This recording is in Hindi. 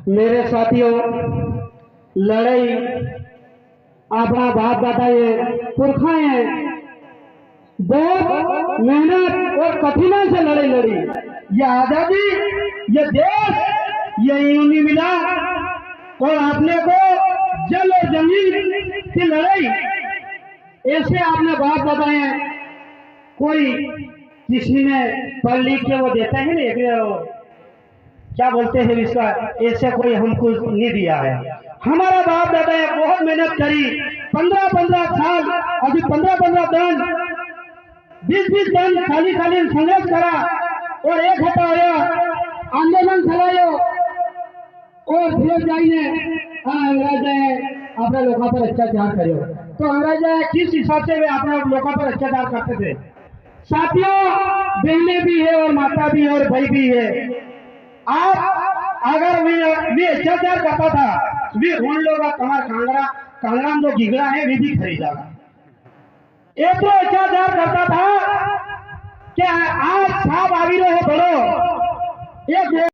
मेरे साथियों, लड़ाई अपना बाप दादाए पुरखाए बहुत मेहनत और कठिनाई से लड़ाई लड़ी। ये आजादी, ये देश, ये यूं नहीं मिला। और आपने को जल और जमीन की लड़ाई ऐसे आपने बाप बताए। कोई किसी ने पढ़ लिख के वो देता है ना, क्या बोलते हैं इसका, ऐसे कोई हमको नहीं दिया है। हमारा बाप दादा ने बहुत मेहनत करी, 15-15 साल, अभी 15-15 दिन, 20-20 दिन खाली संघर्ष करा और एक हटाया आंदोलन चलायो और फिर जाइए अंग्रेजे अपने लोगों पर अत्याचार करो। तो अंग्रेजे किस हिसाब से वे अपने लोगों पर अत्याचार करते थे। साथियों, बहने भी है और माता भी है और भाई भी है। आप अगर वे अत्याचार करता था, वे उन लोग तुम्हारा कांगड़ा जो गिगड़ा है वे भी खरीदागा। एक तो अत्याचार करता था कि आज साहब आवी रहे बड़ो एक